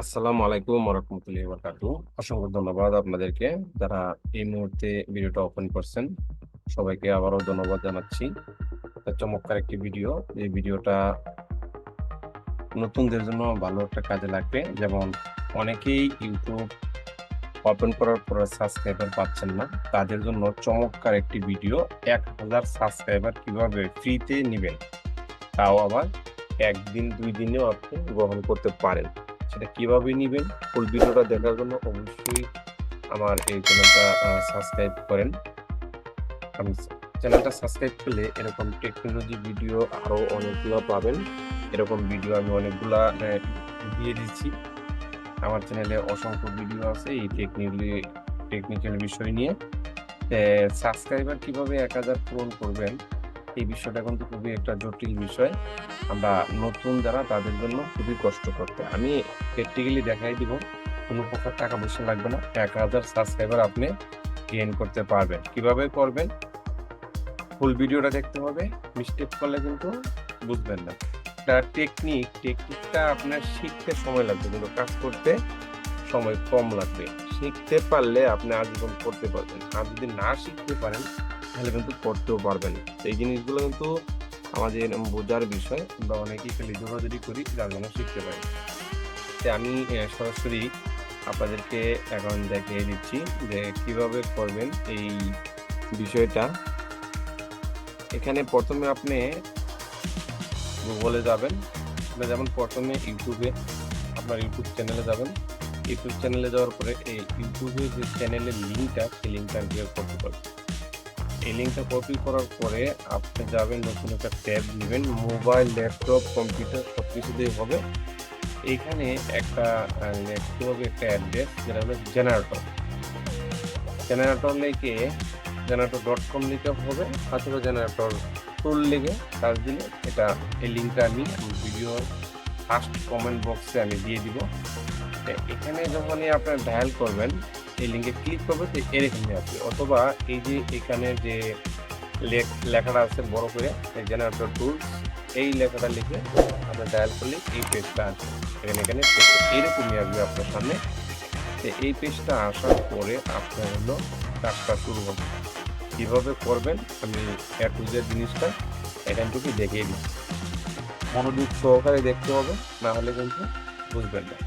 আসসালামু আলাইকুম ওয়া রাহমাতুল্লাহি ওয়া বারাকাতুহু। অসংখ্য ধন্যবাদ আপনাদেরকে যারা এই মুহূর্তে ভিডিওটা ওপেন করছেন। সবাইকে আবারও ধন্যবাদ জানাচ্ছি। একটা চমৎকার একটি ভিডিও। এই ভিডিওটা নতুনদের জন্য ভালো একটা কাজে লাগবে। যেমন অনেকেই ইউটিউব ওপেন করার পরে সাবস্ক্রাইবার পাচ্ছেন না। তাদের জন্য চমৎকার একটি ভিডিও ১,০০০ সাবস্ক্রাইবার কিভাবে ফ্রিতে নিবেন। তাও আবার ১ দিন ২ দিনেও আপনি গ্রহণ করতে পারেন। সেটা কিভাবে নিবেন? ফুল ভিডিওটা দেখার জন্য অবশ্যই আমার এই চ্যানেলটা সাবস্ক্রাইব করেন। চ্যানেলটা সাবস্ক্রাইব করলে এরকম টেকনোলজি ভিডিও আরো অনেকগুলো পাবেন। এরকম ভিডিও আমি অনেকগুলা দিয়ে দিচ্ছি। আমার চ্যানেলে অসংখ্য ভিডিও আছে এই টেকনিক্যাল বিষয় নিয়ে। সাবস্ক্রাইবার কিভাবে ১,০০০ পূরণ করবেন, এই বিষয়টা কিন্তু খুবই একটা জটিল বিষয়। আমরা নতুন যারা তাদের জন্য খুবই কষ্টকর। আমি প্র্যাকটিক্যালি দেখাই দিব। কোনো প্রকার টাকা পয়সা লাগবে না। ১,০০০ সাবস্ক্রাইবার আপনি গেইন করতে পারবেন। কিভাবে করবেন? ফুল ভিডিওটা দেখতে হবে। মিস্টেক করলে কিন্তু বুঝবেন না। এটা টেকনিকটা আপনার শিখতে সময় লাগবে কিন্তু কাজ করতে সময় কম লাগবে। শিখতে পারলে আপনি আজীবন করতে পারবেন। আর যদি না শিখতে পারেন তাহলে কিন্তু করতেও পারবেন না। তো এই জিনিসগুলো কিন্তু আমাদের বোঝার বিষয়। আমরা অনেকেই খালি দৌড়াদৌড়ি করি যার জন্য শিখতে পারি না। তো আমি সরাসরি আপনাদেরকে এখন দেখিয়ে দিচ্ছি যে কিভাবে করবেন এই বিষয়টা। এখানে ১ম এ আপনি গুগলে যাবেন। যেমন ১ম এ আপনার ইউটিউব চ্যানেলে যাবেন। ইউটিউব চ্যানেলে যাওয়ার পরে এই ইউটিউবে যে চ্যানেলের লিঙ্কটা, সেই লিঙ্কটা বের করতে পারবেন। এই লিঙ্কটা কপি করার পরে আপনি যাবেন, নতুন একটা ট্যাব নিবেন। মোবাইল, ল্যাপটপ, কম্পিউটার সবকিছু দিয়ে হবে। এইখানে একটা লিখতে হবে একটা অ্যাড্রেস যেটা হলো জেনারেটর। জেনারেটর লিখে generator.com লিখতে হবে অথবা জেনারেটর টুল লিখে সার্চ দিলে এটা এই লিঙ্কটা আমি ভিডিওর ফার্স্ট কমেন্ট বক্সে আমি দিয়ে দিব। এখানে যখনই আপনার ডায়াল করবেন, এই লিঙ্কে ক্লিক করবেন তো এরকমই আসবে। অথবা এই যে এখানে যে লেখাটা আছে বড় করে জেনারেটর টুলস, এই লেখাটা লিখে আপনার ডায়াল করলে এই পেজটা আসবে। এখানে এরকমই আসবে আপনার সামনে। এই পেজটা আসার পরে আপনার হলো কাজটা শুরু হবে। কিভাবে করবেন আমি A to Z জিনিসটা এখান থেকে দেখিয়ে দিচ্ছি। মনোযোগ সহকারে দেখতে হবে, না হলে কিন্তু বুঝবেন না।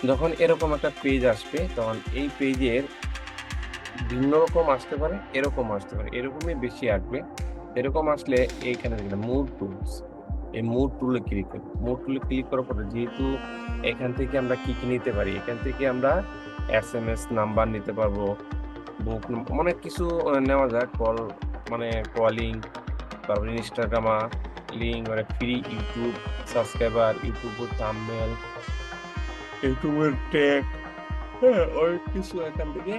যখন এরকম একটা পেজ আসবে তখন এই পেজের ভিন্ন রকম আসতে পারে, এরকম আসতে পারে, এরকমই বেশি আসবে। এরকম আসলে এইখানে দেখবেন মুভ টুলস, এই মুভ টুলে ক্লিক করব। মুভ টুলে ক্লিক করার পরে যেহেতু এখান থেকে আমরা কি নিতে পারি, এখান থেকে আমরা SMS নাম্বার নিতে পারবো, বুক অনেক কিছু নেওয়া যায়। মানে কলিং, তারপরে ইনস্টাগ্রামা লিঙ্ক, মানে ফ্রি ইউটিউব সাবস্ক্রাইবার, ইউটিউবের থাম্বনেল, ইউটিউবের ট্যাগ, হ্যাঁ অনেক কিছু এখান থেকে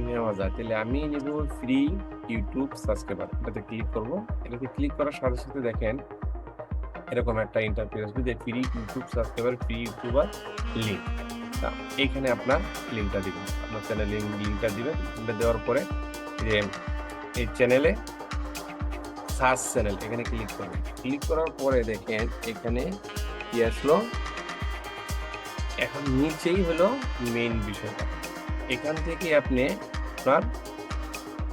নেওয়া যায়। তাহলে আমি নিব ফ্রি ইউটিউব সাবস্ক্রাইবার, এটাতে ক্লিক করব। এটাতে ক্লিক করার সাথে সাথে দেখেন এরকম একটা ইন্টারফেস আসবে যে free YouTube subscriber, free YouTuber link. এইখানে আপনার লিঙ্কটা দিবেন, আপনার চ্যানেলের লিঙ্কটা দিবেন। লিঙ্কটা দেওয়ার পরে যে এই চ্যানেলে সার্চ চ্যানেল এখানে ক্লিক করবেন। ক্লিক করার পরে দেখেন এখানে কি আসলো, এখন নিচেই হলো মেইন বিষয়টা। এখান থেকে আপনি আপনার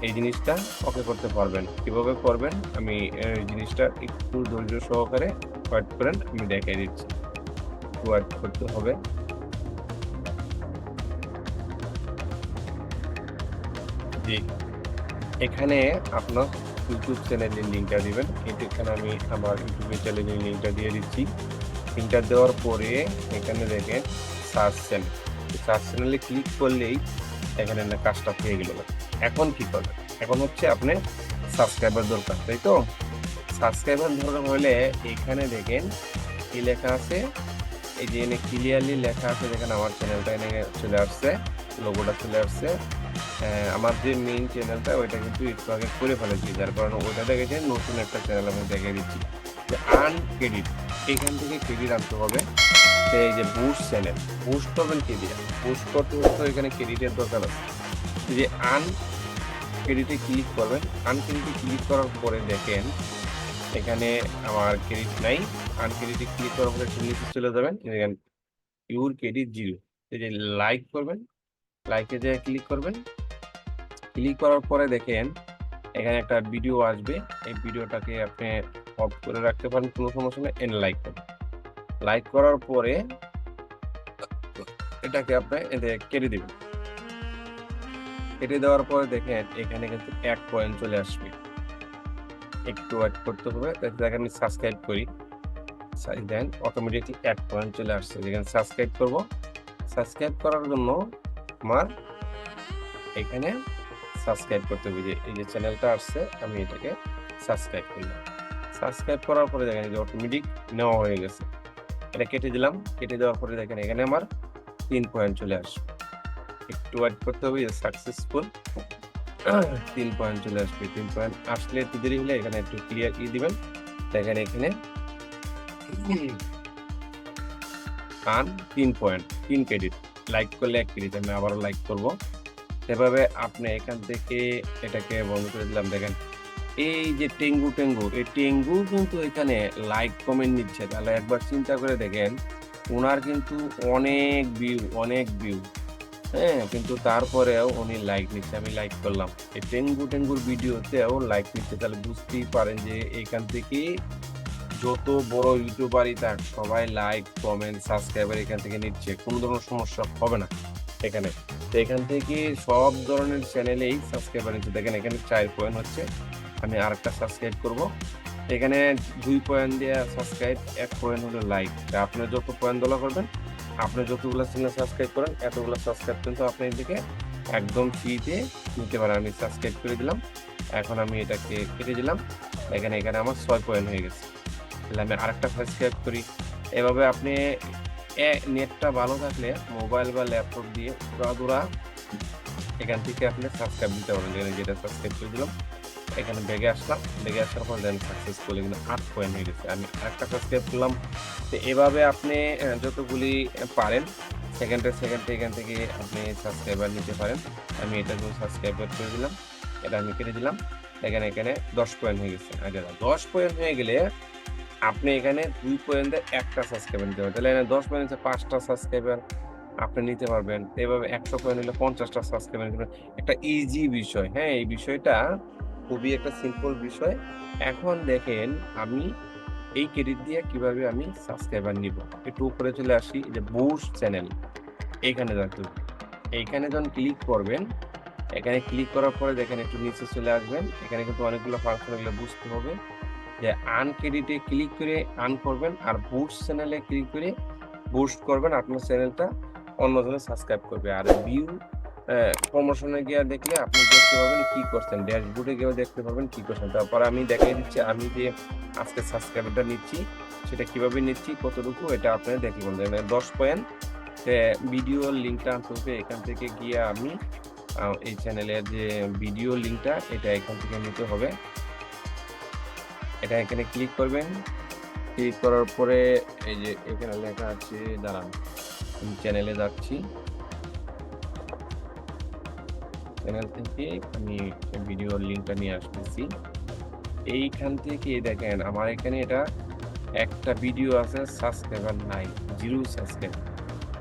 এই জিনিসটা ওকে করতে পারবেন। কিভাবে করবেন আমি এই জিনিসটা একটু ধৈর্য সহকারে ওয়েট করেন, আমি দেখিয়ে দিচ্ছি। ওয়েট করতে হবে। জি, এখানে আপনার ইউটিউব চ্যানেলের লিঙ্কটা দিবেন। এখানে আমি আমার ইউটিউবের চ্যানেলের লিঙ্কটা দিয়ে দিচ্ছি। লিঙ্কটা দেওয়ার পরে এখানে দেখেন সার্চ চ্যানেল। সার্চ চ্যানেলে ক্লিক করলেই এখানে না কাজটা হয়ে গেল। এখন কি করবেন? এখন হচ্ছে আপনি সাবস্ক্রাইবার দরকার, তাই তো? সাবস্ক্রাইবার দরকার হলে এখানে দেখেন কি লেখা আছে, এই যে এনে ক্লিয়ারলি লেখা আছে, দেখেন আমার চ্যানেলটা এনে চলে আসছে, লোগোটা চলে আসছে। আমার যে মেইন চ্যানেলটা ওইটা কিন্তু একটু আগে করে ফেলেছি, যার কারণে ওইটা দেখেছেন নতুন একটা চ্যানেল আমি দেখিয়ে দিচ্ছি যে আর্ন ক্রেডিট। এখান থেকে ক্রেডিট আনতে হবে। এই যে বুস্ট চ্যানেল, বুস্ট করবেন কি দিয়ে? বুস্ট করতে হলে তো এখানে ক্রেডিটের দরকার আছে। এই যে আর্ন ক্রেডিটে ক্লিক করবেন। আর্ন ক্রেডিটে ক্লিক করার পরে দেখেন এখানে আমার ক্রেডিট নাই। আর্ন ক্রেডিটে ক্লিক করার পরে একটু নিচে চলে যাবেন, দেখেন ইউর ক্রেডিট জিরো। এই যে লাইক করবেন, লাইকে যেয়ে ক্লিক করবেন। ক্লিক করার পরে দেখেন এখানে একটা ভিডিও আসবে। এই ভিডিওটাকে আপনি অফ করে রাখতে পারেন, কোনো সমস্যা নেই। লাইক করবেন। লাইক করার পরে এটাকে আপনি কেটে দিবেন। কেটে দেওয়ার পরে দেখেন এখানে কিন্তু ১ পয়েন্ট চলে আসবে। একটু ওয়েট করতে হবে। দেখেন আমি সাবস্ক্রাইব করি। দেন অটোমেটিকলি ১ পয়েন্ট চলে আসছে। যেখানে সাবস্ক্রাইব করব। সাবস্ক্রাইব করার জন্য আমার এখানে সাবস্ক্রাইব করতে হবে। যে এই যে চ্যানেলটা আসছে আমি এটাকে সাবস্ক্রাইব করলাম। সাবস্ক্রাইব করার পরে দেখেন যে অটোমেটিক নেওয়া হয়ে গেছে। এটা কেটে দিলাম। কেটে দেওয়ার পরে দেখেন এখানে আমার ৩ পয়েন্ট চলে আসবে। একটু ওয়েট করতে হবে। সাকসেসফুল ৩ পয়েন্ট চলে আসবে। ৩ পয়েন্ট আসলে একটু দেরি হলে এখানে একটু ক্লিয়ার দিবেন। দেখেন এখানে আর ৩ পয়েন্ট ৩ ক্রেডিট। লাইক করলে ১ ক্রেডিট। আমি আবারও লাইক করব। এভাবে আপনি এখান থেকে এটাকে বন্ধ করে দিলাম। দেখেন এই যে টেঙ্গু, এই টেঙ্গু কিন্তু এখানে লাইক কমেন্ট নিচ্ছে। তাহলে একবার চিন্তা করে দেখেন উনার কিন্তু অনেক ভিউ, হ্যাঁ? কিন্তু তারপরেও উনি লাইক নিচ্ছে। আমি লাইক করলাম। এই টেঙ্গুর ভিডিওতেও লাইক নিচ্ছে। তাহলে বুঝতেই পারেন যে এখান থেকে যত বড় ইউটিউবারই থাক সবাই লাইক, কমেন্ট, সাবস্ক্রাইবার এখান থেকে নিচ্ছে। কোনো ধরনের সমস্যা হবে না এখানে। তো এখান থেকে সব ধরনের চ্যানেলেই সাবস্ক্রাইবার নিচ্ছে। দেখেন এখানে ৪ পয়েন্ট হচ্ছে। আমি আরেকটা সাবস্ক্রাইব করব। এখানে ২ পয়েন্ট দিয়ে সাবস্ক্রাইব, ১ পয়েন্ট হলো লাইক। তা আপনি যত পয়েন্ট দলা করবেন, আপনি যতগুলা চ্যানেল সাবস্ক্রাইব করেন, এতগুলা সাবস্ক্রাইব কিন্তু আপনি এদিকে একদম ফ্রিতে নিতে পারেন। আমি সাবস্ক্রাইব করে দিলাম। এখন আমি এটাকে কেটে দিলাম। দেখেন এখানে আমার ৬ পয়েন্ট হয়ে গেছে। তাহলে আমি আরেকটা সাবস্ক্রাইব করি। এভাবে আপনি নেটটা ভালো থাকলে মোবাইল বা ল্যাপটপ দিয়ে উড়াধুরা এখান থেকে আপনি সাবস্ক্রাইব দিতে পারবেন। যেটা সাবস্ক্রাইব করে দিলাম। এখানে ব্যাগে আসলাম। ব্যাগে আসার পর দেন সাকসেসফুল এখানে ৮ পয়েন্ট হয়ে গেছে। আমি আরেকটা সাবস্ক্রাইব করলাম। তো এভাবে আপনি যতগুলি পারেন সেকেন্ডে এখান থেকে আপনি সাবস্ক্রাইবার নিতে পারেন। আমি এটাকেও সাবস্ক্রাইবার করে দিলাম। এটা আমি কেটে দিলাম। দেখেন এখানে ১০ পয়েন্ট হয়ে গেছে। আচ্ছা ১০ পয়েন্ট হয়ে গেলে আপনি এখানে ২ পয়েন্টে ১ টা সাবস্ক্রাইবার নিতে পারবেন। তাহলে এখানে ১০ পয়েন্ট হচ্ছে ৫ টা সাবস্ক্রাইবার আপনি নিতে পারবেন। এভাবে ১০০ পয়েন্ট হলে ৫০ টা সাবস্ক্রাইবার নিতে পারবেন। একটা ইজি বিষয়, হ্যাঁ? এই বিষয়টা খুবই একটা সিম্পল বিষয়। এখন দেখেন আমি এই ক্রেডিট দিয়ে কিভাবে আমি সাবস্ক্রাইবার নিব। একটু উপরে চলে আসি। এই যে বুস্ট চ্যানেল এইখানে যাতে হবে। এইখানে যখন ক্লিক করবেন, এখানে ক্লিক করার পরে দেখেন একটু নিচে চলে আসবেন। এখানে কিন্তু অনেকগুলো ফাংশন এগুলো বুঝতে হবে। যে আনক্রেডিটে ক্লিক করে আর্ন করবেন আর বুস্ট চ্যানেলে ক্লিক করে বুস্ট করবেন। আপনার চ্যানেলটা অন্যজনে সাবস্ক্রাইব করবে। আর ভিউ প্রমোশনে গিয়ে দেখলে আপনি দেখতে পাবেন কি করছেন। ড্যাশবোর্ডে গিয়েও দেখতে পাবেন কি করছেন। তারপর আমি দেখিয়ে দিচ্ছি আমি যে আজকে সাবস্ক্রাইবারটা নিচ্ছি সেটা কিভাবে নিচ্ছি, কতটুকু এটা আপনারা দেখে বলবেন। ১০ পয়েন্ট ভিডিওর লিঙ্কটা আনতে হবে। এখান থেকে গিয়ে আমি এই চ্যানেলের যে ভিডিও লিঙ্কটা এটা এখান থেকে নিতে হবে। এটা এখানে ক্লিক করবেন। ক্লিক করার পরে এই যে এখানে লেখা আছে, দাঁড়ান আমি চ্যানেলে যাচ্ছি। চ্যানেল থেকে আমি ভিডিওর লিঙ্কটা নিয়ে আসতেছি। এইখান থেকে দেখেন আমার এখানে এটা একটা ভিডিও আছে, সাবস্ক্রাইবার নাই, 0 সাবস্ক্রাইব।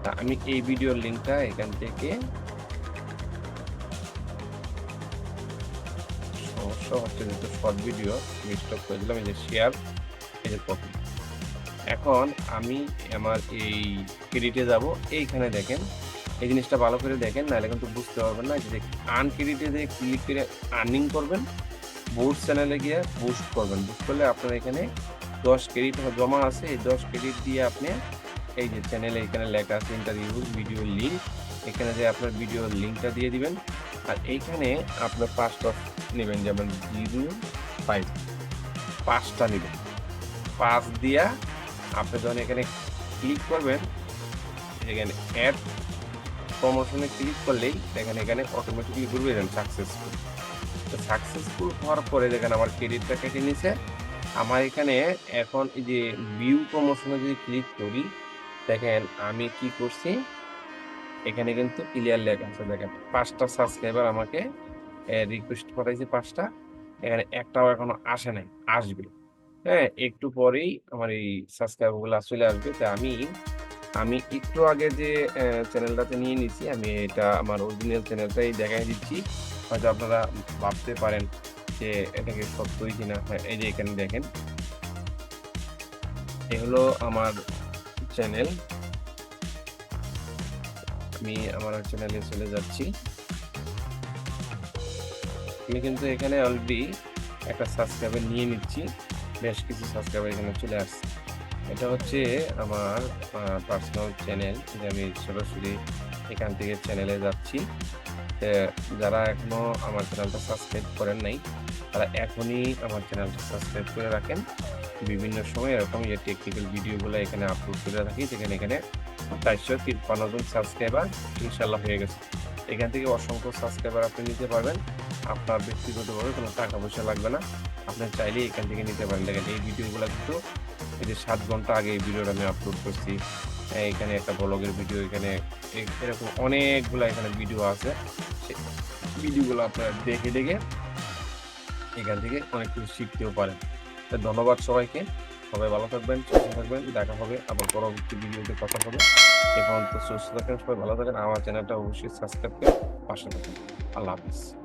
তা আমি এই ভিডিওর লিঙ্কটা এখান থেকে সমস্যা হচ্ছে যেহেতু শর্ট ভিডিও আমি স্টপ করে দিলাম। এই যে শেয়ার, এই যে কপি। এখন আমি আমার এই ক্রেডিটে যাব। এইখানে দেখেন এই জিনিসটা ভালো করে দেখেন, নাহলে কিন্তু বুঝতে পারবেন না। যে আনক্রেডিটে যে ক্লিক করে আর্নিং করবেন, বুস্ট চ্যানেলে গিয়ে বুস্ট করবেন। বুস্ট করলে আপনার এখানে ১০ ক্রেডিট জমা আছে। এই ১০ ক্রেডিট দিয়ে আপনি এই যে চ্যানেলে এখানে লেখা আছে ইন্টারভিউ ভিডিও লিঙ্ক, এখানে যে আপনার ভিডিওর লিঙ্কটা দিয়ে দিবেন। আর এইখানে আপনার ৫টা নেবেন, যেমন ০৫ ৫টা নেবেন। ৫ দিয়া আপনি যখন এখানে ক্লিক করবেন, এখানে অ্যাড প্রমোশনে ক্লিক করলেই দেখেন এখানে অটোমেটিক্যালি ঘুরবে সাকসেসফুল। তো সাকসেসফুল হওয়ার পরে দেখেন আমার ক্রেডিটটা কেটে নিছে। আমার এখানে এখন এই যে ভিউ প্রমোশনে যদি ক্লিক করি, দেখেন আমি কি করছি, এখানে কিন্তু ক্লিয়ার লেখা আছে। দেখেন ৫ টা সাবস্ক্রাইবার আমাকে রিকোয়েস্ট পাঠাইছে ৫ টা। এখানে একটাও এখনো আসে নাই, আসবে। হ্যাঁ? একটু পরেই আমার এই সাবস্ক্রাইবার গুলা চলে আসবে। তো আমি আমি একটু আগে যে চ্যানেলটাতে নিয়ে নিছি, আমি এটা আমার অরিজিনাল চ্যানেলটাই দেখায় দিচ্ছি। হয়তো আপনারা ভাবতে পারেন যে এটা কি সত্যই কিনা? হ্যাঁ, এই যে এখানে দেখেন। এ হলো আমার চ্যানেল। আমি আমার চ্যানেলে চলে যাচ্ছি। আমি কিন্তু এখানে অলরেডি একটা সাবস্ক্রাইবার নিয়ে নিচ্ছি। বেশ কিছু সাবস্ক্রাইবার এখানে চলে আসছে। এটা হচ্ছে আমার পার্সোনাল চ্যানেল। যে আমি সরাসরি এখান থেকে চ্যানেলে যাচ্ছি। এ যারা এখনো আমার চ্যানেলটা সাবস্ক্রাইব করেন নাই, তারা এখনই আমার চ্যানেলটা সাবস্ক্রাইব করে রাখেন। বিভিন্ন সময় এরকম টেকনিক্যাল ভিডিওগুলো এখানে আপলোড করে থাকি। যেখানে এখানে ৪৫৩ জন সাবস্ক্রাইবার ইনশাআল্লাহ হয়ে গেছে। এখান থেকে অসংখ্য সাবস্ক্রাইবার আপনি নিতে পারবেন। আপনার ব্যক্তিগতভাবে কোনো টাকা পয়সা লাগবে না। আপনি চাইলেই এখান থেকে নিতে পারেন। দেখেন এই ভিডিওগুলা কিন্তু এই যে ৭ ঘন্টা আগে এই ভিডিওটা আমি আপলোড করছি। এখানে একটা ব্লগের ভিডিও, এখানে এরকম অনেকগুলা এখানে ভিডিও আছে। সেই ভিডিওগুলো আপনারা দেখে এখান থেকে অনেক কিছু শিখতেও পারেন। তো ধন্যবাদ সবাইকে। সবাই ভালো থাকবেন, সুস্থ থাকবেন। দেখা হবে আবার পরবর্তী ভিডিওতে কথা হবে। এ পর্যন্ত সুস্থ থাকেন, সবাই ভালো থাকেন। আমার চ্যানেলটা অবশ্যই সাবস্ক্রাইব করে পাশে থাকুন। আল্লাহ হাফেজ।